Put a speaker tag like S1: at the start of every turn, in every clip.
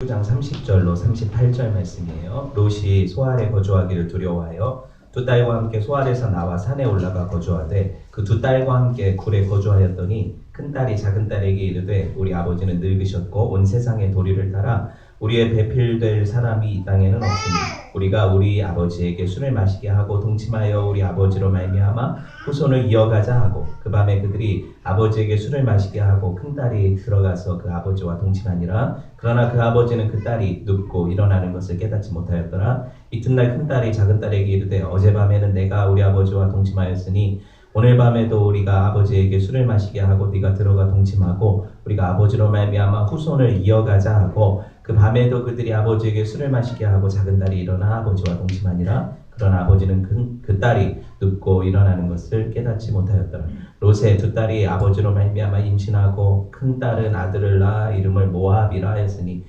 S1: 9장 30절로 38절 말씀이에요. 롯이 소알에 거주하기를 두려워하여 두 딸과 함께 소알에서 나와 산에 올라가 거주하되 그 두 딸과 함께 굴에 거주하였더니 큰 딸이 작은 딸에게 이르되 우리 아버지는 늙으셨고 온 세상의 도리를 따라 우리의 배필될 사람이 이 땅에는 없으니 우리가 우리 아버지에게 술을 마시게 하고 동침하여 우리 아버지로 말미암아 후손을 이어가자 하고 그 밤에 그들이 아버지에게 술을 마시게 하고 큰 딸이 들어가서 그 아버지와 동침하니라. 그러나 그 아버지는 그 딸이 눕고 일어나는 것을 깨닫지 못하였더라. 이튿날 큰 딸이 작은 딸에게 이르되 어젯밤에는 내가 우리 아버지와 동침하였으니 오늘 밤에도 우리가 아버지에게 술을 마시게 하고 네가 들어가 동침하고 우리가 아버지로 말미암아 후손을 이어가자 하고 그 밤에도 그들이 아버지에게 술을 마시게 하고 작은 딸이 일어나 아버지와 동침하니라. 그러나 아버지는 그 딸이 눕고 일어나는 것을 깨닫지 못하였더라. 롯의 두 딸이 아버지로 말미암아 임신하고 큰 딸은 아들을 낳아 이름을 모압이라 하였으니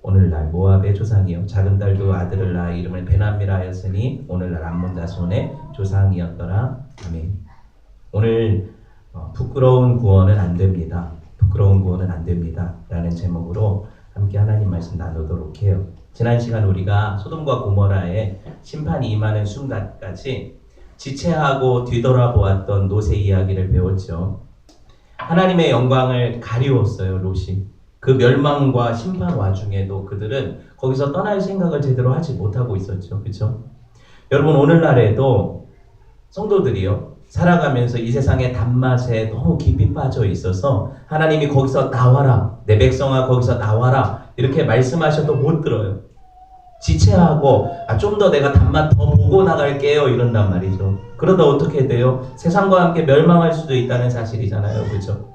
S1: 오늘날 모압의 조상이요 작은 딸도 아들을 낳아 이름을 베나미라 하였으니 오늘날 암몬 자손의 조상이었더라. 아멘. 오늘 부끄러운 구원은 안 됩니다. 부끄러운 구원은 안 됩니다. 라는 제목으로 함께 하나님 말씀 나누도록 해요. 지난 시간 우리가 소돔과 고모라의 심판이 임하는 순간까지 지체하고 뒤돌아보았던 롯의 이야기를 배웠죠. 하나님의 영광을 가리웠어요, 롯이. 그 멸망과 심판 와중에도 그들은 거기서 떠날 생각을 제대로 하지 못하고 있었죠. 그렇죠? 여러분, 오늘날에도 성도들이요, 살아가면서 이 세상의 단맛에 너무 깊이 빠져 있어서 하나님이 거기서 나와라, 내 백성아 거기서 나와라 이렇게 말씀하셔도 못 들어요. 지체하고 좀 더 내가 단맛 더 보고 나갈게요 이런단 말이죠. 그러다 어떻게 돼요? 세상과 함께 멸망할 수도 있다는 사실이잖아요. 그렇죠?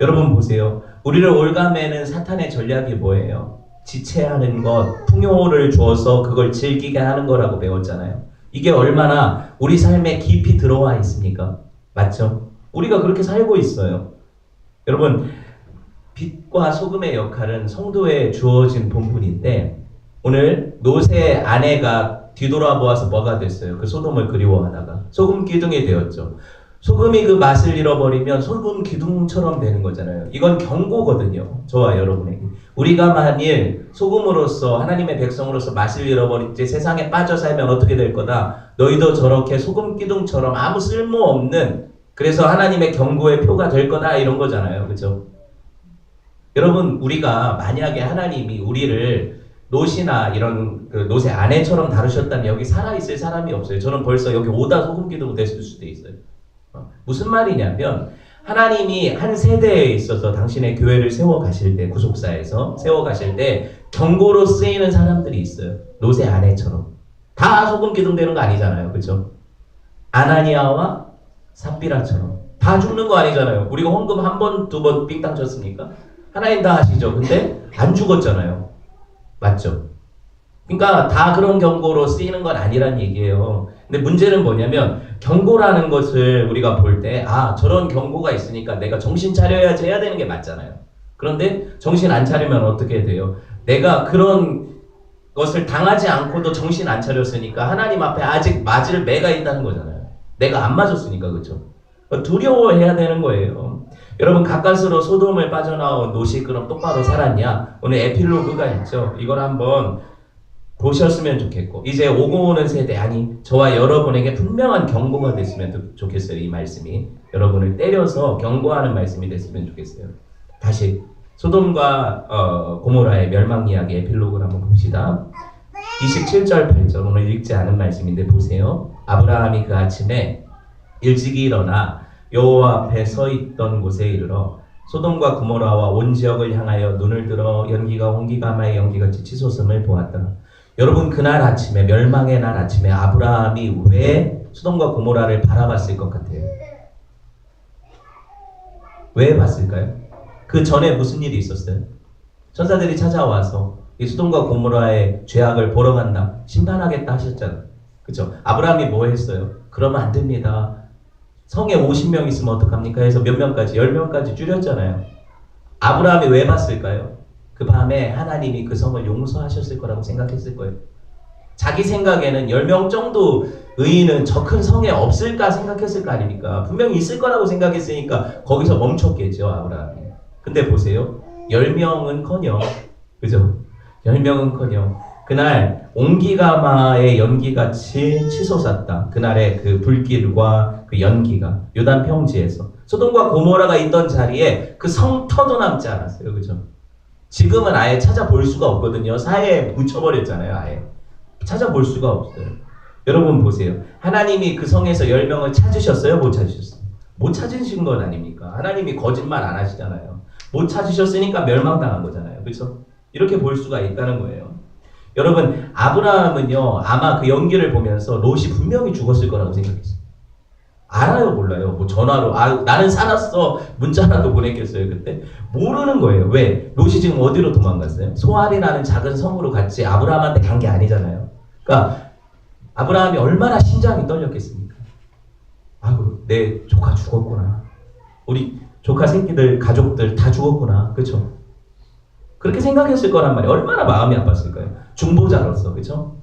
S1: 여러분 보세요. 우리를 올가매는 사탄의 전략이 뭐예요? 지체하는 것, 풍요를 주어서 그걸 즐기게 하는 거라고 배웠잖아요. 이게 얼마나 우리 삶에 깊이 들어와 있습니까? 맞죠? 우리가 그렇게 살고 있어요. 여러분, 빛과 소금의 역할은 성도에 주어진 본분인데 오늘 롯의 아내가 뒤돌아보아서 뭐가 됐어요? 그 소돔을 그리워하다가 소금 기둥이 되었죠. 소금이 그 맛을 잃어버리면 소금 기둥처럼 되는 거잖아요. 이건 경고거든요. 저와 여러분에게. 우리가 만일 소금으로서 하나님의 백성으로서 맛을 잃어버리지 세상에 빠져 살면 어떻게 될 거다. 너희도 저렇게 소금 기둥처럼 아무 쓸모없는 그래서 하나님의 경고의 표가 될 거다 이런 거잖아요. 그렇죠? 여러분 우리가 만약에 하나님이 우리를 롯이나 이런 그 롯의 아내처럼 다루셨다면 여기 살아있을 사람이 없어요. 저는 벌써 여기 오다 소금 기둥 됐을 수도 있어요. 무슨 말이냐면 하나님이 한 세대에 있어서 당신의 교회를 세워가실 때 구속사에서 세워가실 때 경고로 쓰이는 사람들이 있어요. 롯의 아내처럼. 다 소금 기둥 되는 거 아니잖아요. 그렇죠? 아나니아와 삽비라처럼 다 죽는 거 아니잖아요. 우리가 헌금 한 번, 두 번 빙땅 쳤습니까? 하나님 다 하시죠. 근데 안 죽었잖아요. 맞죠? 그러니까 다 그런 경고로 쓰이는 건 아니란 얘기예요. 근데 문제는 뭐냐면 경고라는 것을 우리가 볼 때 저런 경고가 있으니까 내가 정신 차려야지 해야 되는 게 맞잖아요. 그런데 정신 안 차리면 어떻게 돼요? 내가 그런 것을 당하지 않고도 정신 안 차렸으니까 하나님 앞에 아직 맞을 매가 있다는 거잖아요. 내가 안 맞았으니까. 그렇죠? 두려워해야 되는 거예요. 여러분 가까스로 소돔을 빠져나온 롯이 그럼 똑바로 살았냐? 오늘 에필로그가 있죠. 이걸 한번 보셨으면 좋겠고 이제 오고 오는 세대 아니 저와 여러분에게 분명한 경고가 됐으면 좋겠어요. 이 말씀이 여러분을 때려서 경고하는 말씀이 됐으면 좋겠어요. 다시 소돔과 고모라의 멸망 이야기 에필로그를 한번 봅시다. 27절 8절 오늘 읽지 않은 말씀인데 보세요. 아브라함이 그 아침에 일찍이 일어나 여호와 앞에 서 있던 곳에 이르러 소돔과 고모라와 온 지역을 향하여 눈을 들어 연기가 홍기가마의 연기같이 치솟음을 보았더라. 여러분 그날 아침에 멸망의 날 아침에 아브라함이 왜 소돔과 고모라를 바라봤을 것 같아요? 왜 봤을까요? 그 전에 무슨 일이 있었어요? 천사들이 찾아와서 이 소돔과 고모라의 죄악을 보러 간다, 심판하겠다 하셨잖아요. 그렇죠? 아브라함이 뭐 했어요? 그러면 안 됩니다. 성에 50명 있으면 어떡합니까? 해서 몇 명까지? 10명까지 줄였잖아요. 아브라함이 왜 봤을까요? 그 밤에 하나님이 그 성을 용서하셨을 거라고 생각했을 거예요. 자기 생각에는 10명 정도 의인은 저 큰 성에 없을까 생각했을 거 아닙니까? 분명히 있을 거라고 생각했으니까 거기서 멈췄겠죠, 아브라함이. 근데 보세요. 10명은커녕, 그죠? 열명은커녕 그날 옹기가마의 연기같이 치솟았다. 그날의 그 불길과 그 연기가 요단 평지에서 소돔과 고모라가 있던 자리에 그 성터도 남지 않았어요. 그죠? 지금은 아예 찾아볼 수가 없거든요. 사해에 묻혀버렸잖아요. 아예 찾아볼 수가 없어요. 여러분 보세요. 하나님이 그 성에서 10명을 찾으셨어요? 못 찾으셨어요? 못 찾으신 건 아닙니까? 하나님이 거짓말 안 하시잖아요. 못 찾으셨으니까 멸망당한 거잖아요. 그렇죠? 이렇게 볼 수가 있다는 거예요. 여러분, 아브라함은요, 아마 그 연기를 보면서 롯이 분명히 죽었을 거라고 생각했어요. 알아요, 몰라요? 뭐 전화로, 나는 살았어. 문자라도 보냈겠어요, 그때? 모르는 거예요. 왜? 롯이 지금 어디로 도망갔어요? 소알이라는 작은 성으로 갔지 아브라함한테 간 게 아니잖아요. 그러니까 아브라함이 얼마나 심장이 떨렸겠습니까? 아이고, 내 조카 죽었구나. 우리 조카 새끼들, 가족들 다 죽었구나. 그쵸? 그렇게 생각했을 거란 말이에요. 얼마나 마음이 아팠을까요? 중보자로서, 그쵸?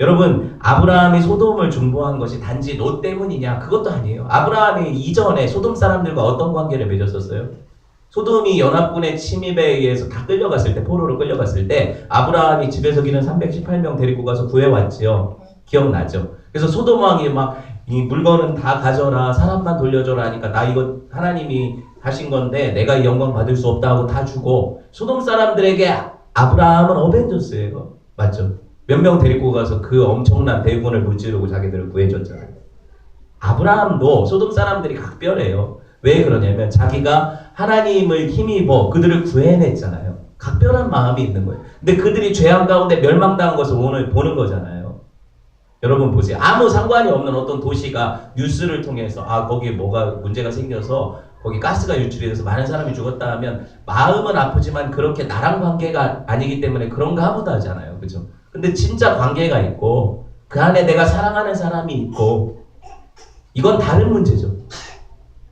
S1: 여러분, 아브라함이 소돔을 중보한 것이 단지 롯 때문이냐? 그것도 아니에요. 아브라함이 이전에 소돔 사람들과 어떤 관계를 맺었었어요? 소돔이 연합군의 침입에 의해서 다 끌려갔을 때, 포로로 끌려갔을 때 아브라함이 집에서 기는 318명 데리고 가서 구해왔지요. 기억나죠? 그래서 소돔 왕이 막 이 물건은 다 가져라, 사람만 돌려줘라 하니까 나 이거 하나님이 하신 건데 내가 이 영광 받을 수 없다 하고 다 주고, 소돔 사람들에게 아브라함은 어벤져스예요. 맞죠? 몇 명 데리고 가서 그 엄청난 대군을 무찌르고 자기들을 구해줬잖아요. 아브라함도 소돔 사람들이 각별해요. 왜 그러냐면 자기가 하나님을 힘입어 그들을 구해냈잖아요. 각별한 마음이 있는 거예요. 근데 그들이 죄악 가운데 멸망당한 것을 오늘 보는 거잖아요. 여러분 보세요. 아무 상관이 없는 어떤 도시가 뉴스를 통해서 거기에 뭐가 문제가 생겨서 거기 가스가 유출이 돼서 많은 사람이 죽었다 하면 마음은 아프지만 그렇게 나랑 관계가 아니기 때문에 그런 거 아무도 하지 않아요. 그죠? 근데 진짜 관계가 있고 그 안에 내가 사랑하는 사람이 있고, 이건 다른 문제죠.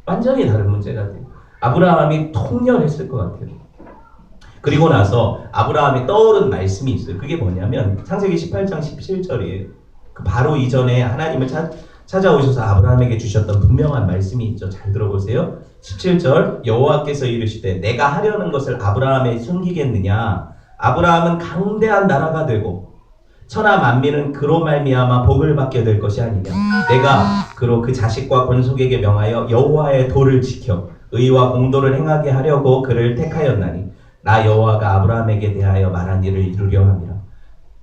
S1: 완전히 다른 문제가 돼요. 아브라함이 통렬했을 것 같아요. 그리고 나서 아브라함이 떠오른 말씀이 있어요. 그게 뭐냐면 창세기 18장 17절이에요. 그 바로 이전에 하나님을 찾아오셔서 아브라함에게 주셨던 분명한 말씀이 있죠. 잘 들어보세요. 17절 여호와께서 이르시되 내가 하려는 것을 아브라함에 숨기겠느냐? 아브라함은 강대한 나라가 되고 천하 만민은 그로 말미암아 복을 받게 될 것이 아니냐. 내가 그로 그 자식과 권속에게 명하여 여호와의 도를 지켜 의와 공도를 행하게 하려고 그를 택하였나니 나 여호와가 아브라함에게 대하여 말한 일을 이루려 함이라.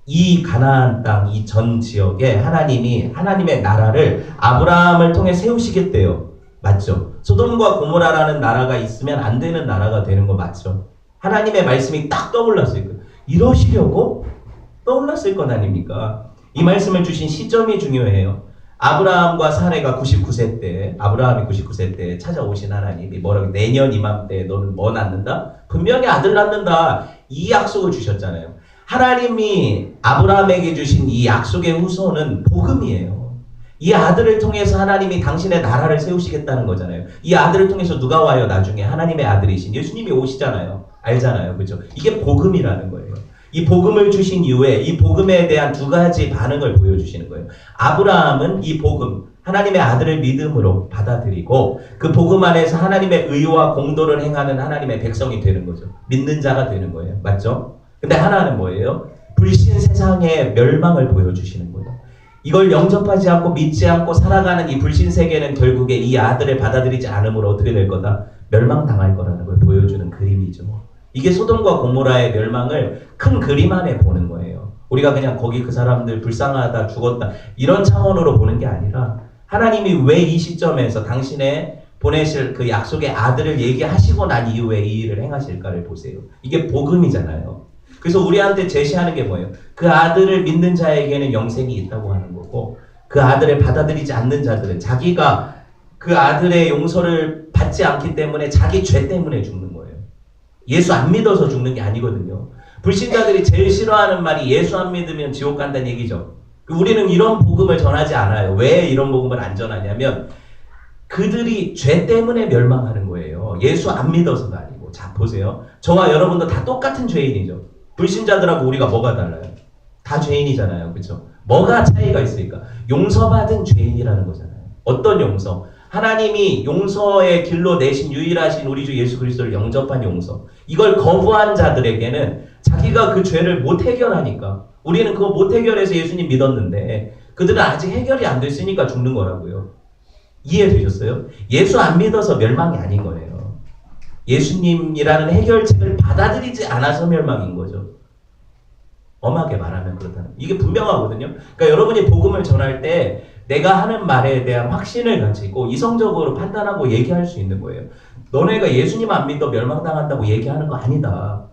S1: 이 가나안 땅, 이 전 지역에 하나님이 하나님의 나라를 아브라함을 통해 세우시겠대요. 맞죠? 소돔과 고모라라는 나라가 있으면 안 되는 나라가 되는 거 맞죠? 하나님의 말씀이 딱 떠올랐을 거예요. 이러시려고 떠올랐을 것 아닙니까? 이 말씀을 주신 시점이 중요해요. 아브라함과 사레가 99세 때, 아브라함이 99세 때 찾아오신 하나님이 뭐라고, 내년 이맘때 너는 뭐 낳는다? 분명히 아들 낳는다. 이 약속을 주셨잖아요. 하나님이 아브라함에게 주신 이 약속의 후손은 복음이에요. 이 아들을 통해서 하나님이 당신의 나라를 세우시겠다는 거잖아요. 이 아들을 통해서 누가 와요? 나중에 하나님의 아들이신 예수님이 오시잖아요. 알잖아요. 그죠? 이게 복음이라는 거예요. 이 복음을 주신 이후에 이 복음에 대한 두 가지 반응을 보여주시는 거예요. 아브라함은 이 복음, 하나님의 아들을 믿음으로 받아들이고 그 복음 안에서 하나님의 의와 공도를 행하는 하나님의 백성이 되는 거죠. 믿는 자가 되는 거예요. 맞죠? 근데 하나는 뭐예요? 불신 세상의 멸망을 보여주시는 거예요. 이걸 영접하지 않고 믿지 않고 살아가는 이 불신 세계는 결국에 이 아들을 받아들이지 않음으로 어떻게 될 거다? 멸망당할 거라는 걸 보여주는 그림이죠. 이게 소돔과 고모라의 멸망을 큰 그림 안에 보는 거예요. 우리가 그냥 거기 그 사람들 불쌍하다, 죽었다 이런 차원으로 보는 게 아니라 하나님이 왜 이 시점에서 당신의 보내실 그 약속의 아들을 얘기하시고 난 이후에 이 일을 행하실까를 보세요. 이게 복음이잖아요. 그래서 우리한테 제시하는 게 뭐예요? 그 아들을 믿는 자에게는 영생이 있다고 하는 거고, 그 아들을 받아들이지 않는 자들은 자기가 그 아들의 용서를 받지 않기 때문에 자기 죄 때문에 죽는 거예요. 예수 안 믿어서 죽는 게 아니거든요. 불신자들이 제일 싫어하는 말이 예수 안 믿으면 지옥 간다는 얘기죠. 우리는 이런 복음을 전하지 않아요. 왜 이런 복음을 안 전하냐면 그들이 죄 때문에 멸망하는 거예요. 예수 안 믿어서가 아니고. 자, 보세요. 저와 여러분도 다 똑같은 죄인이죠. 불신자들하고 우리가 뭐가 달라요? 다 죄인이잖아요. 그렇죠? 뭐가 차이가 있으니까? 용서받은 죄인이라는 거잖아요. 어떤 용서? 하나님이 용서의 길로 내신 유일하신 우리 주 예수 그리스도를 영접한 용서. 이걸 거부한 자들에게는 자기가 그 죄를 못 해결하니까, 우리는 그거 못 해결해서 예수님 믿었는데 그들은 아직 해결이 안 됐으니까 죽는 거라고요. 이해되셨어요? 예수 안 믿어서 멸망이 아닌 거예요. 예수님이라는 해결책을 받아들이지 않아서 멸망인 거죠. 엄하게 말하면 그렇다는, 이게 분명하거든요. 그러니까 여러분이 복음을 전할 때 내가 하는 말에 대한 확신을 가지고 이성적으로 판단하고 얘기할 수 있는 거예요. 너네가 예수님 안 믿어 멸망당한다고 얘기하는 거 아니다.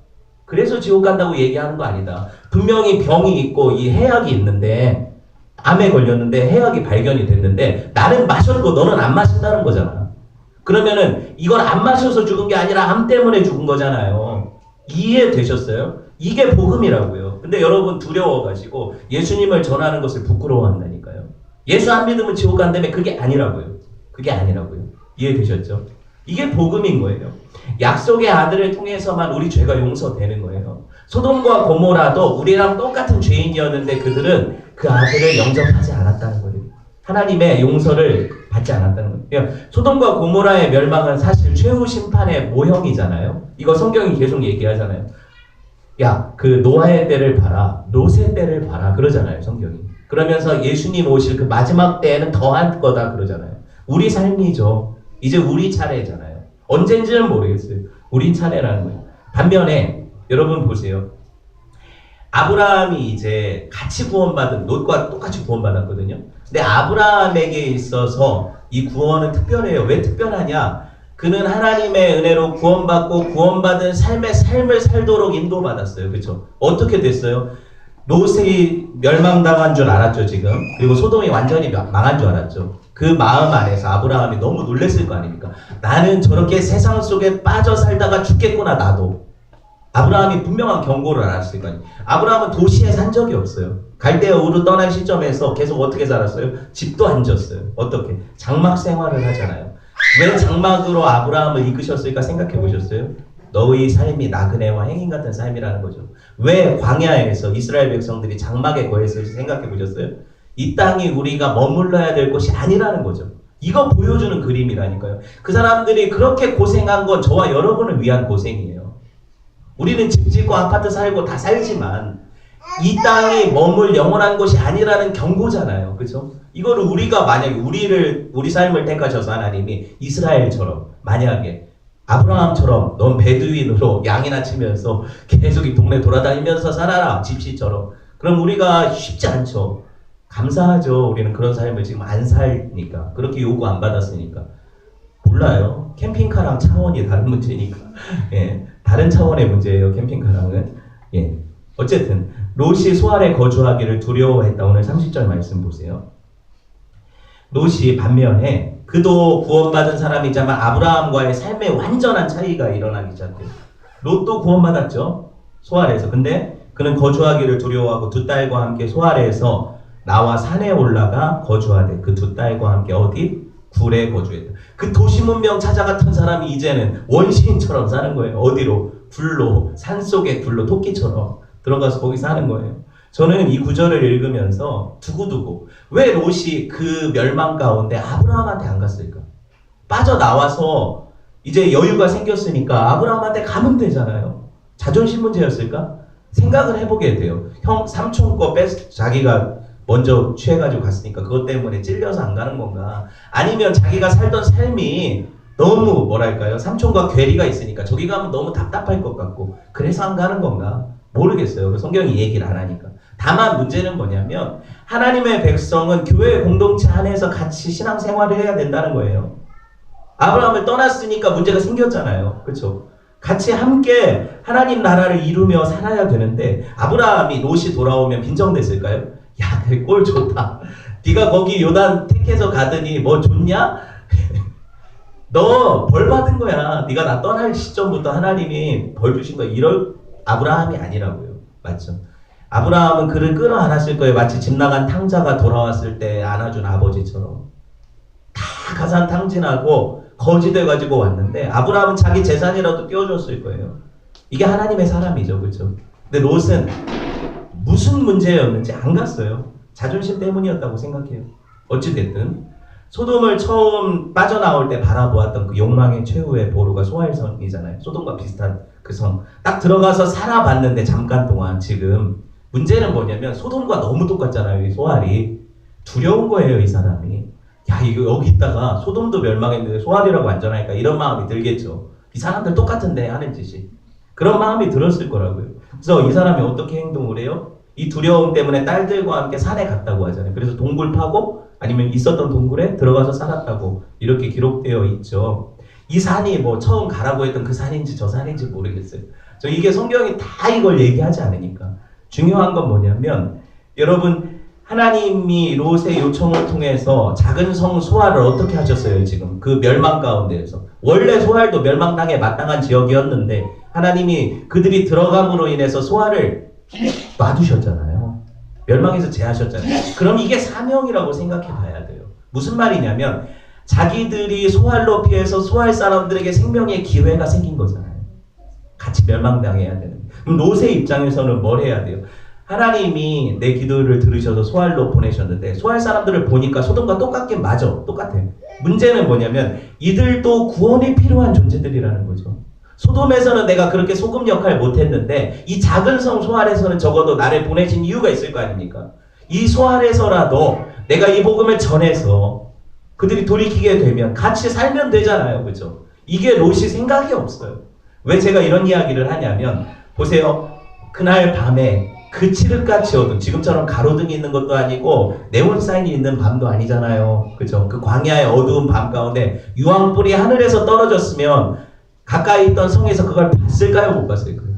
S1: 그래서 지옥 간다고 얘기하는 거 아니다. 분명히 병이 있고 이 해약이 있는데, 암에 걸렸는데 해약이 발견이 됐는데 나는 마셨고 너는 안 마신다는 거잖아. 그러면은 이걸 안 마셔서 죽은 게 아니라 암 때문에 죽은 거잖아요. 이해되셨어요? 이게 복음이라고요. 근데 여러분 두려워가지고 예수님을 전하는 것을 부끄러워한다니까요. 예수 안 믿으면 지옥 간다며. 그게 아니라고요. 그게 아니라고요. 이해되셨죠? 이게 복음인 거예요. 약속의 아들을 통해서만 우리 죄가 용서되는 거예요. 소돔과 고모라도 우리랑 똑같은 죄인이었는데 그들은 그 아들을 영접하지 않았다는 거예요. 하나님의 용서를 받지 않았다는 거예요. 소돔과 고모라의 멸망은 사실 최후 심판의 모형이잖아요. 이거 성경이 계속 얘기하잖아요. 야, 그 노아의 때를 봐라, 롯의 때를 봐라 그러잖아요, 성경이. 그러면서 예수님 오실 그 마지막 때에는 더한 거다 그러잖아요. 우리 삶이죠. 이제 우리 차례잖아요. 언젠지는 모르겠어요. 우리 차례라는 거예요. 반면에 여러분 보세요. 아브라함이 이제 같이 구원받은, 롯과 똑같이 구원받았거든요. 근데 아브라함에게 있어서 이 구원은 특별해요. 왜 특별하냐? 그는 하나님의 은혜로 구원받고 구원받은 삶을 살도록 인도받았어요. 그렇죠? 어떻게 됐어요? 롯이 멸망당한 줄 알았죠, 지금. 그리고 소돔이 완전히 망한 줄 알았죠. 그 마음 안에서 아브라함이 너무 놀랬을 거 아닙니까? 나는 저렇게 세상 속에 빠져 살다가 죽겠구나, 나도. 아브라함이 분명한 경고를 알았을 거 아니에요. 아브라함은 도시에 산 적이 없어요. 갈대아 우르 떠난 시점에서 계속 어떻게 살았어요? 집도 안 졌어요. 어떻게? 장막 생활을 하잖아요. 왜 장막으로 아브라함을 이끄셨을까 생각해 보셨어요? 너의 삶이 나그네와 행인 같은 삶이라는 거죠. 왜 광야에서 이스라엘 백성들이 장막에 거했을지 생각해 보셨어요? 이 땅이 우리가 머물러야 될 곳이 아니라는 거죠. 이거 보여주는 그림이라니까요. 그 사람들이 그렇게 고생한 건 저와 여러분을 위한 고생이에요. 우리는 집 짓고 아파트 살고 다 살지만 이 땅이 머물 영원한 곳이 아니라는 경고잖아요. 그렇죠? 이거를 우리가 만약에 우리 삶을 택하셔서 하나님이 이스라엘처럼, 만약에 아브라함처럼 넌 베두인으로 양이나 치면서 계속 이 동네 돌아다니면서 살아라, 집시처럼. 그럼 우리가 쉽지 않죠. 감사하죠. 우리는 그런 삶을 지금 안 살니까. 그렇게 요구 안 받았으니까. 몰라요. 캠핑카랑 차원이 다른 문제니까. 예, 다른 차원의 문제예요. 캠핑카랑은. 예. 어쨌든 롯이 소알에 거주하기를 두려워했다. 오늘 30절 말씀 보세요. 롯이 반면에 그도 구원받은 사람이지만 아브라함과의 삶의 완전한 차이가 일어나기 시작해요. 롯도 구원받았죠. 소알에서. 근데 그는 거주하기를 두려워하고 두 딸과 함께 소알에서 나와 산에 올라가 거주하되 그 두 딸과 함께 어디? 굴에 거주했다. 그 도시 문명 찾아갔던 사람이 이제는 원시인처럼 사는 거예요. 어디로? 굴로, 산속의 굴로, 토끼처럼 들어가서 거기 사는 거예요. 저는 이 구절을 읽으면서 두고두고 왜 롯이 그 멸망 가운데 아브라함한테 안 갔을까? 빠져나와서 이제 여유가 생겼으니까 아브라함한테 가면 되잖아요. 자존심 문제였을까? 생각을 해보게 돼요. 삼촌 거 자기가 먼저 취해가지고 갔으니까 그것 때문에 찔려서 안 가는 건가? 아니면 자기가 살던 삶이 너무 뭐랄까요? 삼촌과 괴리가 있으니까 저기 가면 너무 답답할 것 같고 그래서 안 가는 건가? 모르겠어요. 성경이 얘기를 안 하니까. 다만 문제는 뭐냐면 하나님의 백성은 교회 공동체 안에서 같이 신앙생활을 해야 된다는 거예요. 아브라함을 떠났으니까 문제가 생겼잖아요. 그렇죠? 같이 함께 하나님 나라를 이루며 살아야 되는데 아브라함이 롯이 돌아오면 빈정댔을까요? 야, 꼴 좋다. 네가 거기 요단 택해서 가더니 뭐 좋냐? 너 벌 받은 거야. 네가 나 떠날 시점부터 하나님이 벌 주신 거야. 이럴 아브라함이 아니라고요. 맞죠? 아브라함은 그를 끌어안았을 거예요. 마치 집 나간 탕자가 돌아왔을 때 안아준 아버지처럼. 다 가산탕진하고 거지 돼가지고 왔는데 아브라함은 자기 재산이라도 띄워줬을 거예요. 이게 하나님의 사람이죠. 그렇죠? 근데 롯은 무슨 문제였는지 안 갔어요. 자존심 때문이었다고 생각해요. 어찌됐든 소돔을 처음 빠져나올 때 바라보았던 그 욕망의 최후의 보루가 소알성이잖아요. 소돔과 비슷한 그 성. 딱 들어가서 살아봤는데 잠깐 동안 지금 문제는 뭐냐면 소돔과 너무 똑같잖아요. 이 소알이. 두려운 거예요, 이 사람이. 야, 이거 여기 있다가 소돔도 멸망했는데 소알이라고 안전하니까 이런 마음이 들겠죠. 이 사람들 똑같은데 하는 짓이. 그런 마음이 들었을 거라고요. 그래서 이 사람이 어떻게 행동을 해요? 이 두려움 때문에 딸들과 함께 산에 갔다고 하잖아요. 그래서 동굴 파고 아니면 있었던 동굴에 들어가서 살았다고 이렇게 기록되어 있죠. 이 산이 뭐 처음 가라고 했던 그 산인지 저 산인지 모르겠어요. 저 이게 성경이 다 이걸 얘기하지 않으니까. 중요한 건 뭐냐면 여러분 하나님이 롯의 요청을 통해서 작은 성 소알을 어떻게 하셨어요? 지금 그 멸망 가운데에서. 원래 소알도 멸망당에 마땅한 지역이었는데 하나님이 그들이 들어감으로 인해서 소알을 놔두셨잖아요. 멸망에서 제하셨잖아요. 그럼 이게 사명이라고 생각해 봐야 돼요. 무슨 말이냐면 자기들이 소알로 피해서 소알 사람들에게 생명의 기회가 생긴 거잖아요. 같이 멸망당해야 되는. 그럼 롯의 입장에서는 뭘 해야 돼요? 하나님이 내 기도를 들으셔서 소알로 보내셨는데 소알 사람들을 보니까 소돔과 똑같긴 맞아. 똑같아. 문제는 뭐냐면 이들도 구원이 필요한 존재들이라는 거죠. 소돔에서는 내가 그렇게 소금 역할 못했는데 이 작은 성 소알에서는 적어도 나를 보내신 이유가 있을 거 아닙니까? 이 소알에서라도 내가 이 복음을 전해서 그들이 돌이키게 되면 같이 살면 되잖아요. 그렇죠? 이게 롯이 생각이 없어요. 왜 제가 이런 이야기를 하냐면 보세요. 그날 밤에 그 칠흑같이 어두운 지금처럼 가로등이 있는 것도 아니고 네온사인이 있는 밤도 아니잖아요. 그죠? 그 광야의 어두운 밤 가운데 유황불이 하늘에서 떨어졌으면 가까이 있던 성에서 그걸 봤을까요? 못 봤을까요?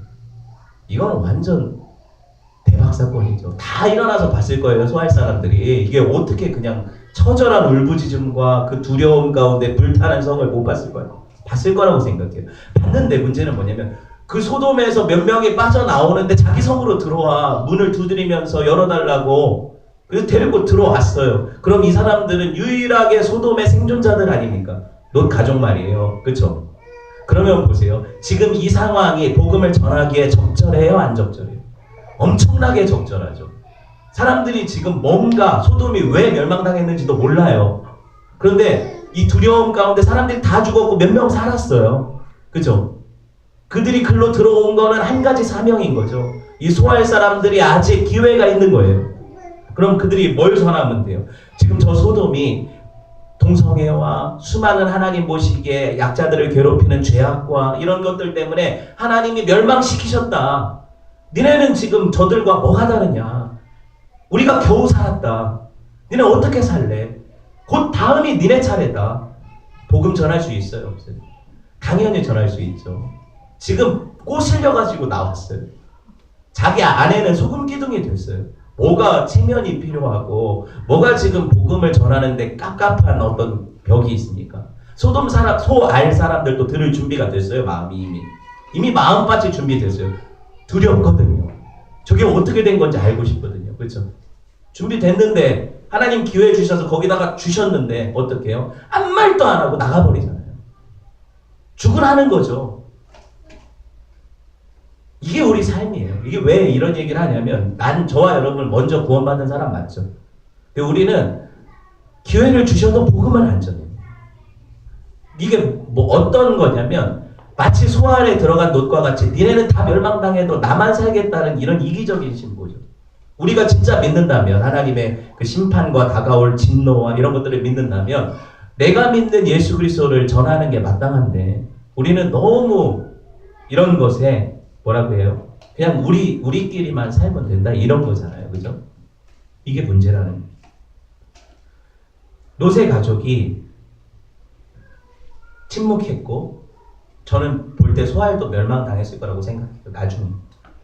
S1: 이건 완전 대박 사건이죠. 다 일어나서 봤을 거예요. 소알 사람들이. 이게 어떻게 그냥 처절한 울부짖음과 그 두려움 가운데 불타는 성을 못 봤을 거예요. 봤을 거라고 생각해요. 봤는데 문제는 뭐냐면 그 소돔에서 몇 명이 빠져나오는데 자기 성으로 들어와 문을 두드리면서 열어달라고 그래서 데리고 들어왔어요. 그럼 이 사람들은 유일하게 소돔의 생존자들 아닙니까? 롯 가족 말이에요. 그렇죠? 그러면 보세요. 지금 이 상황이 복음을 전하기에 적절해요? 안 적절해요? 엄청나게 적절하죠. 사람들이 지금 뭔가 소돔이 왜 멸망당했는지도 몰라요. 그런데 이 두려움 가운데 사람들이 다 죽었고 몇 명 살았어요. 그죠? 그들이 글로 들어온 거는 한 가지 사명인 거죠. 이 소알 사람들이 아직 기회가 있는 거예요. 그럼 그들이 뭘 전하면 돼요? 지금 저 소돔이 동성애와 수많은 하나님 보시기에 약자들을 괴롭히는 죄악과 이런 것들 때문에 하나님이 멸망시키셨다. 니네는 지금 저들과 뭐가 다르냐? 우리가 겨우 살았다. 니네 어떻게 살래? 곧 다음이 니네 차례다. 복음 전할 수 있어요? 없어요? 당연히 전할 수 있죠. 지금 꼬실려가지고 나왔어요. 자기 아내는 소금 기둥이 됐어요. 뭐가 체면이 필요하고 뭐가 지금 복음을 전하는데 깝깝한 어떤 벽이 있습니까? 소돔 사람, 소알 사람들도 들을 준비가 됐어요. 마음이 이미 마음밭이 준비됐어요. 두렵거든요. 저게 어떻게 된 건지 알고 싶거든요. 그렇죠? 준비됐는데 하나님 기회 주셔서 거기다가 주셨는데 어떻게 해요? 아무 말도 안 하고 나가버리잖아요. 죽으라는 거죠. 이게 우리 삶이에요. 이게 왜 이런 얘기를 하냐면 저와 여러분을 먼저 구원받은 사람 맞죠? 근데 우리는 기회를 주셔도 복음을 안 전해요. 이게 뭐 어떤 거냐면 마치 소알에 들어간 롯과 같이 니네는 다 멸망당해도 나만 살겠다는 이런 이기적인 신보죠. 우리가 진짜 믿는다면 하나님의 그 심판과 다가올 진노와 이런 것들을 믿는다면 내가 믿는 예수 그리스도를 전하는 게 마땅한데 우리는 너무 이런 것에 뭐라고 해요? 그냥 우리끼리만 살면 된다 이런 거잖아요. 그죠? 이게 문제라는. 롯의 가족이 침묵했고 저는 볼 때 소알도 멸망당했을 거라고 생각해요. 나중에.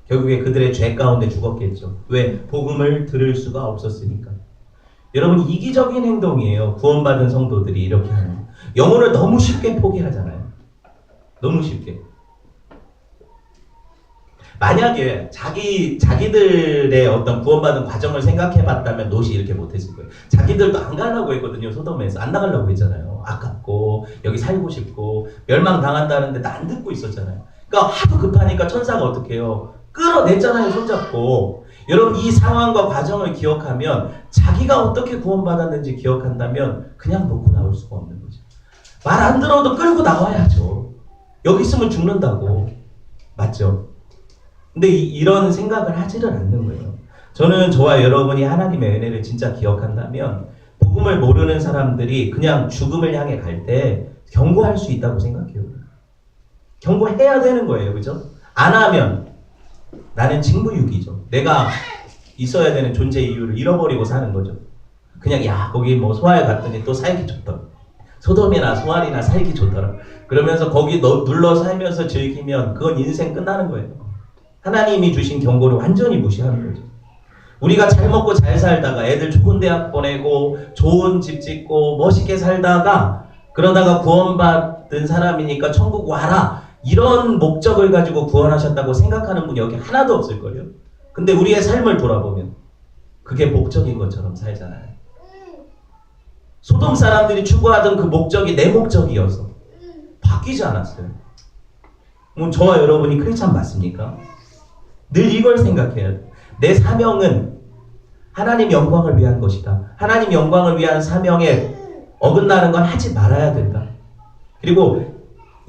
S1: 결국에 그들의 죄 가운데 죽었겠죠. 왜? 복음을 들을 수가 없었으니까. 여러분 이기적인 행동이에요. 구원받은 성도들이 이렇게 하는. 영혼을 너무 쉽게 포기하잖아요. 너무 쉽게. 만약에 자기들의 어떤 구원받은 과정을 생각해봤다면 롯이 이렇게 못했을 거예요. 자기들도 안 가려고 했거든요. 소돔에서 안 나가려고 했잖아요. 아깝고 여기 살고 싶고 멸망당한다는데 나 안 듣고 있었잖아요. 그러니까 하도 급하니까 천사가 어떻게 해요? 끌어냈잖아요, 손잡고. 여러분 이 상황과 과정을 기억하면 자기가 어떻게 구원받았는지 기억한다면 그냥 놓고 나올 수가 없는 거죠. 말 안 들어도 끌고 나와야죠. 여기 있으면 죽는다고. 맞죠? 근데 이런 생각을 하지를 않는 거예요. 저는 저와 여러분이 하나님의 은혜를 진짜 기억한다면 복음을 모르는 사람들이 그냥 죽음을 향해 갈 때 경고할 수 있다고 생각해요. 경고해야 되는 거예요. 그죠? 안 하면 나는 직무유기죠. 내가 있어야 되는 존재 이유를 잃어버리고 사는 거죠. 그냥 야 거기 뭐 소알 갔더니 또 살기 좋더라. 소돔이나 소알이나 살기 좋더라. 그러면서 거기 눌러 살면서 즐기면 그건 인생 끝나는 거예요. 하나님이 주신 경고를 완전히 무시하는 거죠. 우리가 잘 먹고 잘 살다가 애들 좋은 대학 보내고 좋은 집 짓고 멋있게 살다가 그러다가 구원받은 사람이니까 천국 와라. 이런 목적을 가지고 구원하셨다고 생각하는 분이 여기 하나도 없을걸요. 근데 우리의 삶을 돌아보면 그게 목적인 것처럼 살잖아요. 소돔 사람들이 추구하던 그 목적이 내 목적이어서 바뀌지 않았어요. 저와 여러분이 크리스찬 맞습니까? 늘 이걸 생각해야 돼요. 내 사명은 하나님 영광을 위한 것이다. 하나님 영광을 위한 사명에 어긋나는 건 하지 말아야 된다. 그리고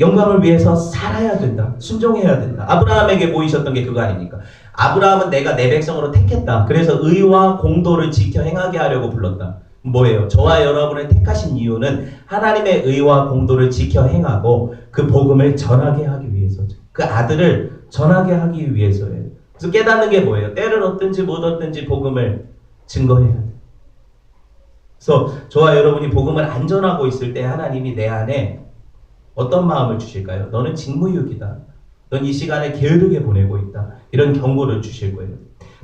S1: 영광을 위해서 살아야 된다. 순종해야 된다. 아브라함에게 보이셨던 게 그거 아닙니까? 아브라함은 내가 내 백성으로 택했다. 그래서 의와 공도를 지켜 행하게 하려고 불렀다. 뭐예요? 저와 여러분을 택하신 이유는 하나님의 의와 공도를 지켜 행하고 그 복음을 전하게 하기 위해서죠. 그 아들을 전하게 하기 위해서예요. 그래서 깨닫는 게 뭐예요? 때를 얻든지 못 얻든지 복음을 증거해야 돼요. 그래서 저와 여러분이 복음을 안 전하고 있을 때 하나님이 내 안에 어떤 마음을 주실까요? 너는 직무유기다. 넌 이 시간을 게으르게 보내고 있다. 이런 경고를 주실 거예요.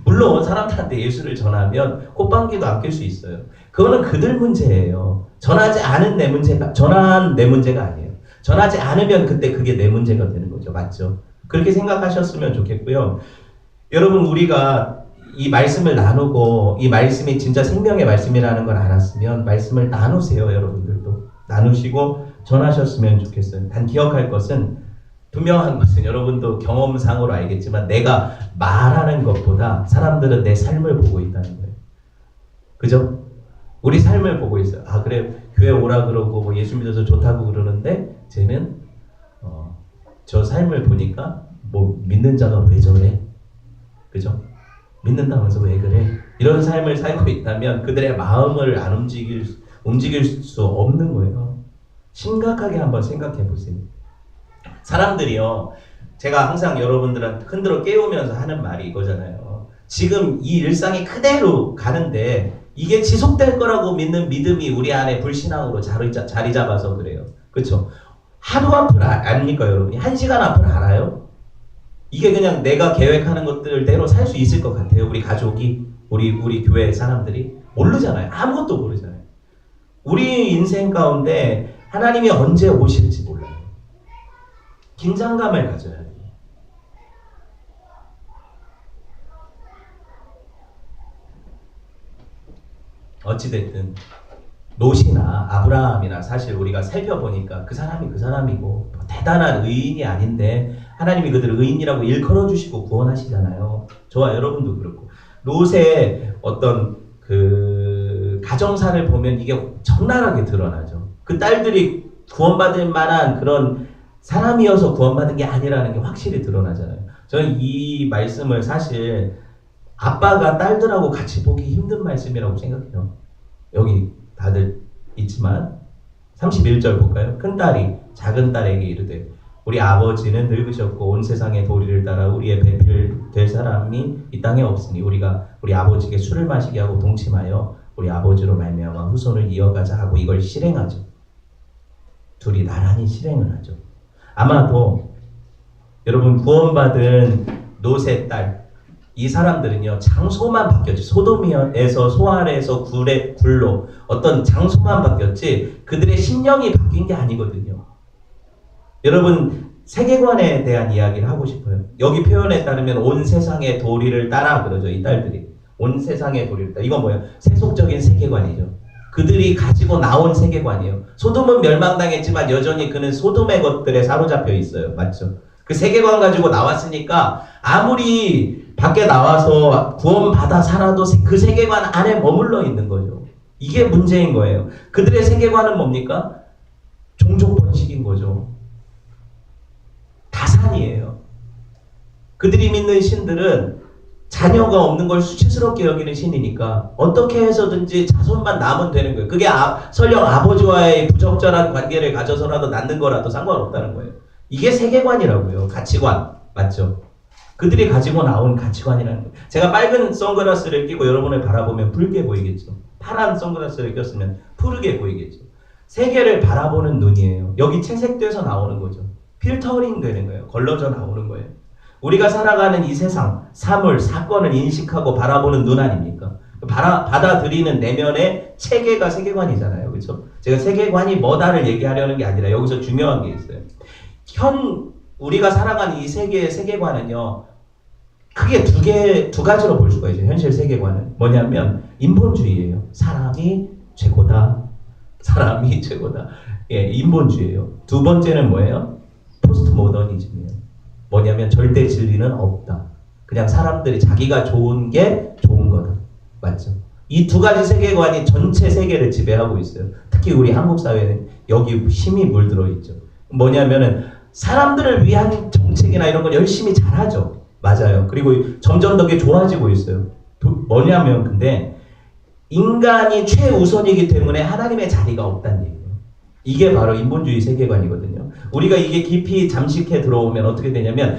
S1: 물론 사람들한테 예수를 전하면 꽃방귀도 아낄 수 있어요. 그거는 그들 문제예요. 전하지 않은 내 문제가, 전한 내 문제가 아니에요. 전하지 않으면 그때 그게 내 문제가 되는 거죠. 맞죠? 그렇게 생각하셨으면 좋겠고요. 여러분 우리가 이 말씀을 나누고 이 말씀이 진짜 생명의 말씀이라는 걸 알았으면 말씀을 나누세요. 여러분들도. 나누시고 전하셨으면 좋겠어요. 단 기억할 것은 분명한 것은 여러분도 경험상으로 알겠지만 내가 말하는 것보다 사람들은 내 삶을 보고 있다는 거예요. 그죠? 우리 삶을 보고 있어요. 아 그래 교회 오라 그러고 뭐 예수 믿어서 좋다고 그러는데 쟤는 저 삶을 보니까 뭐 믿는 자가 왜 저래? 그죠? 믿는다면서 왜 그래? 이런 삶을 살고 있다면 그들의 마음을 안 움직일 수 없는 거예요. 심각하게 한번 생각해 보세요. 사람들이요, 제가 항상 여러분들한테 흔들어 깨우면서 하는 말이 이거잖아요. 지금 이 일상이 그대로 가는데 이게 지속될 거라고 믿는 믿음이 우리 안에 불신앙으로 자리 잡아서 그래요. 그렇죠? 하루 앞을 압니까 여러분이? 1시간 앞을 알아요? 이게 그냥 내가 계획하는 것들대로 살 수 있을 것 같아요. 우리 가족이, 우리 교회 사람들이 모르잖아요. 아무것도 모르잖아요. 우리 인생 가운데 하나님이 언제 오실지 몰라요. 긴장감을 가져야 돼요. 어찌됐든 롯이나 아브라함이나 사실 우리가 살펴보니까 그 사람이 그 사람이고 대단한 의인이 아닌데 하나님이 그들을 의인이라고 일컬어 주시고 구원하시잖아요. 저와 여러분도 그렇고 롯의 어떤 그 가정사를 보면 이게 적나라하게 드러나죠. 그 딸들이 구원받을 만한 그런 사람이어서 구원받은 게 아니라는 게 확실히 드러나잖아요. 저는 이 말씀을 사실 아빠가 딸들하고 같이 보기 힘든 말씀이라고 생각해요. 여기 다들 있지만 31절 볼까요? 큰딸이 작은 딸에게 이르되 우리 아버지는 늙으셨고 온 세상의 도리를 따라 우리의 배필 될 사람이 이 땅에 없으니 우리가 우리 아버지에게 술을 마시게 하고 동침하여 우리 아버지로 말미암아 후손을 이어가자 하고 이걸 실행하죠. 둘이 나란히 실행을 하죠. 아마도 여러분 구원받은 롯의 딸 이 사람들은요 장소만 바뀌었지. 소돔에서 소알에서 굴로 어떤 장소만 바뀌었지 그들의 심령이 바뀐 게 아니거든요. 여러분 세계관에 대한 이야기를 하고 싶어요. 여기 표현에 따르면 온 세상의 도리를 따라 그러죠. 이 딸들이 온 세상의 도리를 따라. 이건 뭐예요? 세속적인 세계관이죠. 그들이 가지고 나온 세계관이에요. 소돔은 멸망당했지만 여전히 그는 소돔의 것들에 사로잡혀 있어요. 맞죠? 그 세계관 가지고 나왔으니까 아무리 밖에 나와서 구원받아 살아도 그 세계관 안에 머물러 있는 거죠. 이게 문제인 거예요. 그들의 세계관은 뭡니까? 종족 번식인 거죠. 다산이에요. 그들이 믿는 신들은 자녀가 없는 걸 수치스럽게 여기는 신이니까 어떻게 해서든지 자손만 낳으면 되는 거예요. 그게 설령 아버지와의 부적절한 관계를 가져서라도 낳는 거라도 상관없다는 거예요. 이게 세계관이라고요. 가치관. 맞죠? 그들이 가지고 나온 가치관이라는 거예요. 제가 빨간 선글라스를 끼고 여러분을 바라보면 붉게 보이겠죠. 파란 선글라스를 꼈으면 푸르게 보이겠죠. 세계를 바라보는 눈이에요. 여기 채색돼서 나오는 거죠. 필터링 되는 거예요. 걸러져 나오는 거예요. 우리가 살아가는 이 세상, 사물, 사건을 인식하고 바라보는 눈 아닙니까? 받아들이는 내면의 체계가 세계관이잖아요. 그렇죠? 제가 세계관이 뭐다를 얘기하려는 게 아니라 여기서 중요한 게 있어요. 우리가 살아가는 이 세계의 세계관은요. 크게 두 가지로 볼 수가 있어요. 현실 세계관은. 뭐냐면 인본주의예요. 사람이 최고다. 사람이 최고다. 예, 인본주의예요. 두 번째는 뭐예요? 포스트 모더니즘이에요. 뭐냐면 절대 진리는 없다. 그냥 사람들이 자기가 좋은 게 좋은 거다. 맞죠? 이 두 가지 세계관이 전체 세계를 지배하고 있어요. 특히 우리 한국 사회는 여기 힘이 물들어 있죠. 뭐냐면은 사람들을 위한 정책이나 이런 걸 열심히 잘하죠. 맞아요. 그리고 점점 더 좋아지고 있어요. 뭐냐면 근데 인간이 최우선이기 때문에 하나님의 자리가 없다는 얘기예요. 이게 바로 인본주의 세계관이거든요. 우리가 이게 깊이 잠식해 들어오면 어떻게 되냐면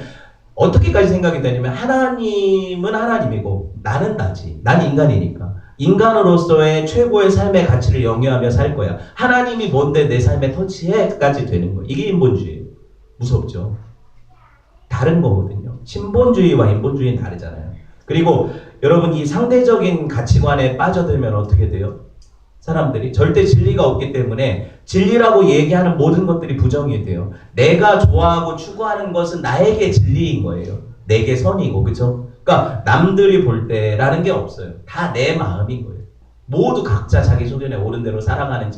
S1: 어떻게까지 생각이 되냐면 하나님은 하나님이고 나는 나지. 난 인간이니까. 인간으로서의 최고의 삶의 가치를 영위하며 살 거야. 하나님이 뭔데 내 삶에 터치해?까지 되는 거예요. 이게 인본주의예요. 무섭죠? 다른 거거든요. 신본주의와 인본주의는 다르잖아요. 그리고 여러분 이 상대적인 가치관에 빠져들면 어떻게 돼요? 사람들이 절대 진리가 없기 때문에 진리라고 얘기하는 모든 것들이 부정이 돼요. 내가 좋아하고 추구하는 것은 나에게 진리인 거예요. 내게 선이고, 그쵸? 그러니까 남들이 볼 때라는 게 없어요. 다 내 마음인 거예요. 모두 각자 자기 소견에 옳은 대로 살아가는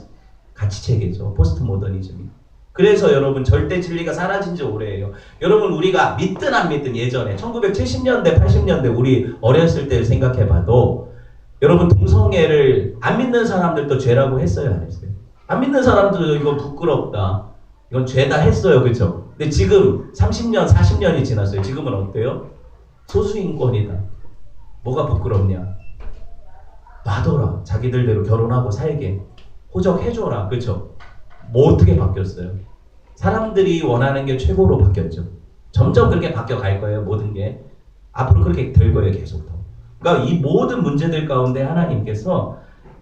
S1: 가치체계죠. 포스트 모더니즘이. 그래서 여러분 절대 진리가 사라진 지 오래예요. 여러분 우리가 믿든 안 믿든 예전에 1970년대 80년대 우리 어렸을 때를 생각해봐도 여러분 동성애를 안 믿는 사람들도 죄라고 했어요, 안 했어요? 안 믿는 사람들도 이거 부끄럽다. 이건 죄다 했어요, 그렇죠? 근데 지금 30년, 40년이 지났어요. 지금은 어때요? 소수인권이다. 뭐가 부끄럽냐? 놔둬라. 자기들대로 결혼하고 살게. 호적해줘라. 그렇죠? 뭐 어떻게 바뀌었어요? 사람들이 원하는 게 최고로 바뀌었죠. 점점 그렇게 바뀌어갈 거예요, 모든 게. 앞으로 그렇게 될 거예요, 계속 더. 그러니까 이 모든 문제들 가운데 하나님께서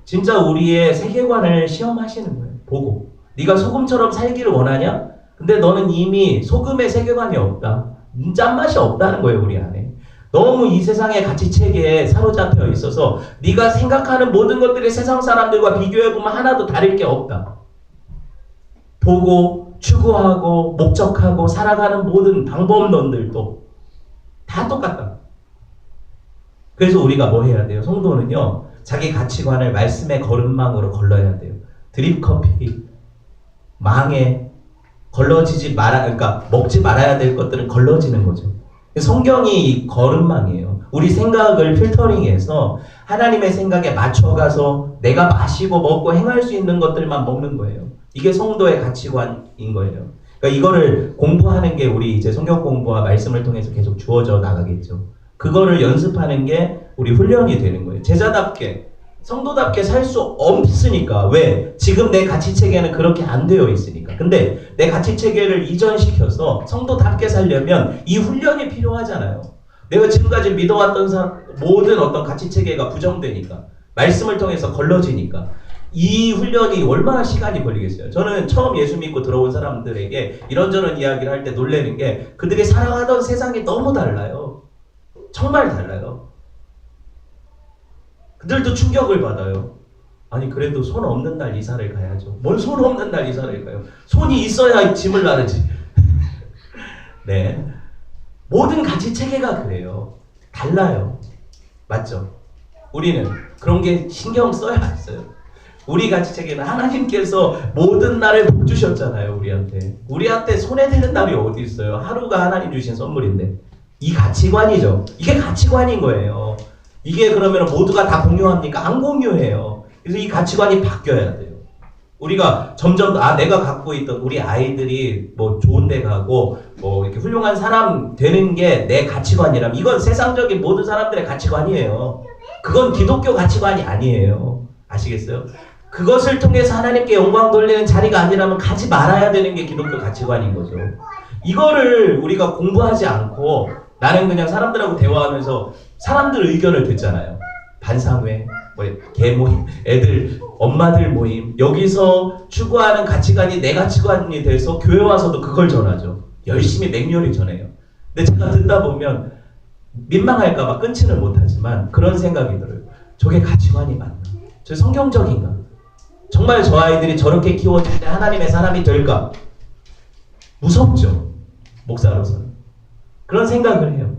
S1: 진짜 우리의 세계관을 시험하시는 거예요. 보고. 네가 소금처럼 살기를 원하냐? 근데 너는 이미 소금의 세계관이 없다. 짠맛이 없다는 거예요, 우리 안에. 너무 이 세상의 가치체계에 사로잡혀 있어서 네가 생각하는 모든 것들이 세상 사람들과 비교해보면 하나도 다를 게 없다. 보고 추구하고 목적하고 살아가는 모든 방법론들도 다 똑같다. 그래서 우리가 뭐 해야 돼요? 성도는요. 자기 가치관을 말씀의 거름망으로 걸러야 돼요. 드립커피, 망에 걸러지지 그러니까 먹지 말아야 될 것들은 걸러지는 거죠. 성경이 거름망이에요. 우리 생각을 필터링해서 하나님의 생각에 맞춰가서 내가 마시고 먹고 행할 수 있는 것들만 먹는 거예요. 이게 성도의 가치관인 거예요. 그러니까 이거를 공부하는 게 우리 이제 성경 공부와 말씀을 통해서 계속 주어져 나가겠죠. 그거를 연습하는 게 우리 훈련이 되는 거예요. 제자답게, 성도답게 살 수 없으니까. 왜? 지금 내 가치체계는 그렇게 안 되어 있으니까. 근데 내 가치체계를 이전시켜서 성도답게 살려면 이 훈련이 필요하잖아요. 내가 지금까지 믿어왔던 모든 어떤 가치체계가 부정되니까. 말씀을 통해서 걸러지니까. 이 훈련이 얼마나 시간이 걸리겠어요. 저는 처음 예수 믿고 들어온 사람들에게 이런저런 이야기를 할 때 놀라는 게 그들이 살아가던 세상이 너무 달라요. 정말 달라요. 그들도 충격을 받아요. 아니 그래도 손 없는 날 이사를 가야죠. 뭘 손 없는 날 이사를 가요? 손이 있어야 짐을 나르지. 네, 모든 가치체계가 그래요. 달라요. 맞죠? 우리는 그런 게 신경 써야 안 써요. 우리 가치체계는 하나님께서 모든 날을 복 주셨잖아요. 우리한테 손해되는 날이 어디 있어요? 하루가 하나님 주신 선물인데. 이 가치관이죠. 이게 가치관인 거예요. 이게 그러면 모두가 다 공유합니까? 안 공유해요. 그래서 이 가치관이 바뀌어야 돼요. 우리가 점점 내가 갖고 있던 우리 아이들이 뭐 좋은 데 가고 뭐 이렇게 훌륭한 사람 되는 게 내 가치관이라면 이건 세상적인 모든 사람들의 가치관이에요. 그건 기독교 가치관이 아니에요. 아시겠어요? 그것을 통해서 하나님께 영광 돌리는 자리가 아니라면 가지 말아야 되는 게 기독교 가치관인 거죠. 이거를 우리가 공부하지 않고 나는 그냥 사람들하고 대화하면서 사람들 의견을 듣잖아요. 반상회, 뭐 개모임, 애들, 엄마들 모임 여기서 추구하는 가치관이 내 가치관이 돼서 교회 와서도 그걸 전하죠. 열심히 맹렬히 전해요. 근데 제가 듣다 보면 민망할까봐 끊지는 못하지만 그런 생각이 들어요. 저게 가치관이 맞나? 저 성경적인가? 정말 저 아이들이 저렇게 키워질 때 하나님의 사람이 될까? 무섭죠. 목사로서는. 그런 생각을 해요.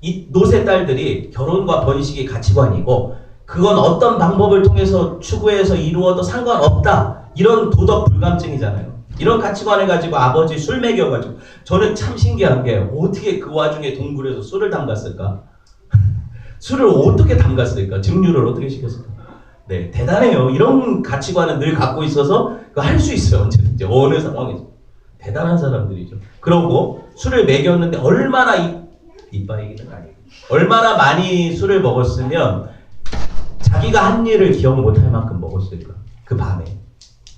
S1: 이 노세 딸들이 결혼과 번식이 가치관이고 그건 어떤 방법을 통해서 추구해서 이루어도 상관없다. 이런 도덕 불감증이잖아요. 이런 가치관을 가지고 아버지 술 먹여가지고 저는 참 신기한 게 어떻게 그 와중에 동굴에서 술을 담갔을까? 술을 어떻게 담갔을까? 증류를 어떻게 시켰을까? 네, 대단해요. 이런 가치관은 늘 갖고 있어서 할 수 있어요. 언제든지 어느 상황에서. 대단한 사람들이죠. 그러고 술을 먹였는데 얼마나 이빠이기는 아니고 얼마나 많이 술을 먹었으면 자기가 한 일을 기억 못할 만큼 먹었을까? 그 밤에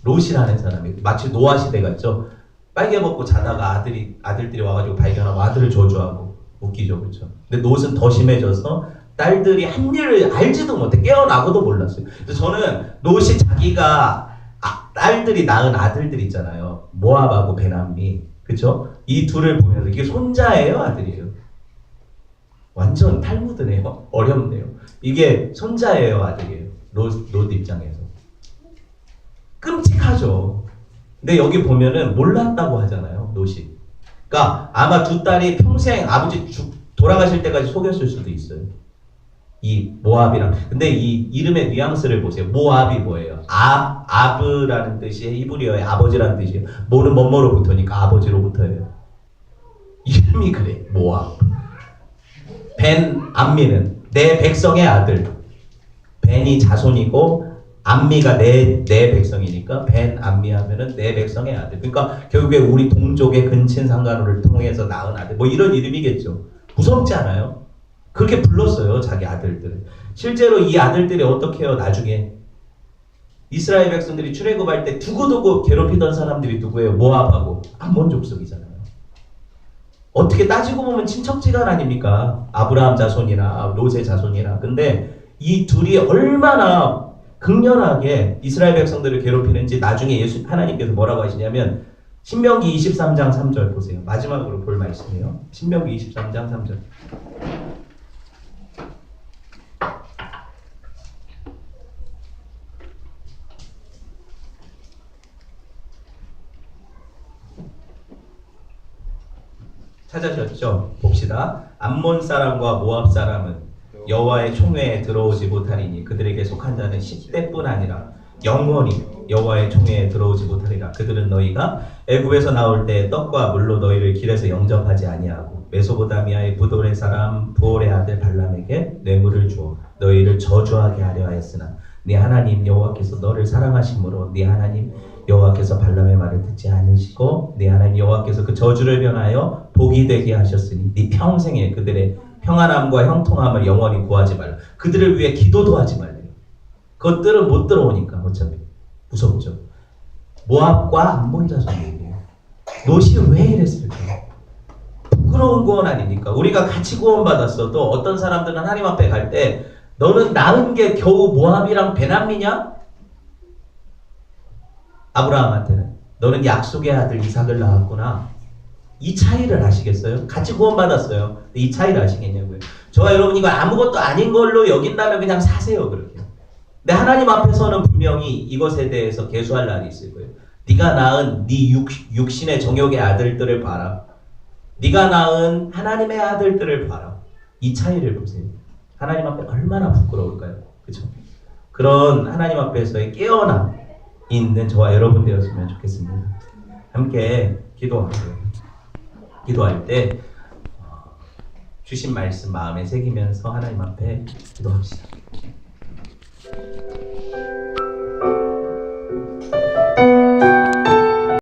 S1: 롯이라는 사람이 마치 노아 시대 같죠. 빨개 먹고 자다가 아들들이 와가지고 발견하고 아들을 저주하고 웃기죠, 그렇죠? 근데 롯은 더 심해져서 딸들이 한 일을 알지도 못해 깨어나고도 몰랐어요. 그래서 저는 롯이 자기가 딸들이 낳은 아들들 있잖아요. 모압하고 베남미, 그렇죠? 이 둘을 보면서 이게 손자예요, 아들이에요? 완전 탈무드네요. 어렵네요. 이게 손자예요, 아들이에요? 롯 입장에서. 끔찍하죠. 근데 여기 보면은 몰랐다고 하잖아요, 롯이. 그러니까 아마 두 딸이 평생 아버지 돌아가실 때까지 속였을 수도 있어요. 이 모압이랑. 근데 이 이름의 뉘앙스를 보세요. 모압이 뭐예요? 아브라는 뜻이 히브리어의 아버지라는 뜻이에요. 모는 뭐뭐로부터니까 아버지로부터예요. 이름이 그래. 모압. 벤 암미는 내 백성의 아들. 벤이 자손이고 암미가 내 백성이니까 벤 암미 하면은 내 백성의 아들. 그러니까 결국에 우리 동족의 근친 상간호를 통해서 낳은 아들. 뭐 이런 이름이겠죠. 무섭지 않아요? 그렇게 불렀어요, 자기 아들들을. 실제로 이 아들들이 어떻게 해요, 나중에? 이스라엘 백성들이 출애굽할 때 두고두고 괴롭히던 사람들이 누구예요? 모압하고 암몬 족속이잖아요. 어떻게 따지고 보면 친척지간 아닙니까? 아브라함 자손이나 롯의 자손이나. 근데 이 둘이 얼마나 극렬하게 이스라엘 백성들을 괴롭히는지 나중에 하나님께서 뭐라고 하시냐면 신명기 23장 3절 보세요. 마지막으로 볼 말씀이에요. 신명기 23장 3절. 찾으셨죠? 봅시다. 암몬 사람과 모압 사람은 여호와의 총회에 들어오지 못하리니 그들에게 속한 자는 10대뿐 아니라 영원히 여호와의 총회에 들어오지 못하리라. 그들은 너희가 애굽에서 나올 때 떡과 물로 너희를 길에서 영접하지 아니하고 메소보다미아의 부돌의 사람 부올의 아들 발람에게 뇌물을 주어 너희를 저주하게 하려 하였으나 네 하나님 여호와께서 너를 사랑하심으로 네 하나님 여호와께서 발람의 말을 듣지 않으시고 네 하나님 여호와께서 그 저주를 변하여 복이 되게 하셨으니 네 평생에 그들의 평안함과 형통함을 영원히 구하지 말라. 그들을 위해 기도도 하지 말래요. 그것들은 못 들어오니까 어차피 무섭죠. 모압과 암몬 자손이에요. 롯이 왜 이랬을까요? 부끄러운 구원 아닙니까? 우리가 같이 구원받았어도 어떤 사람들은 하나님 앞에 갈 때 너는 낳은 게 겨우 모압이랑 베남미냐? 아브라함한테는 너는 약속의 아들 이삭을 낳았구나. 이 차이를 아시겠어요? 같이 구원받았어요. 이 차이를 아시겠냐고요. 저와 여러분 이거 아무것도 아닌 걸로 여긴다면 그냥 사세요. 그렇게. 근데 하나님 앞에서는 분명히 이것에 대해서 계수할 날이 있을 거예요. 네가 낳은 네 육신의 정욕의 아들들을 봐라. 네가 낳은 하나님의 아들들을 봐라. 이 차이를 보세요. 하나님 앞에 얼마나 부끄러울까요? 그렇죠? 그런 하나님 앞에서의 깨어남 있는 저와 여러분 되었으면 좋겠습니다. 함께 기도할 때 주신 말씀 마음에 새기면서 하나님 앞에 기도합시다.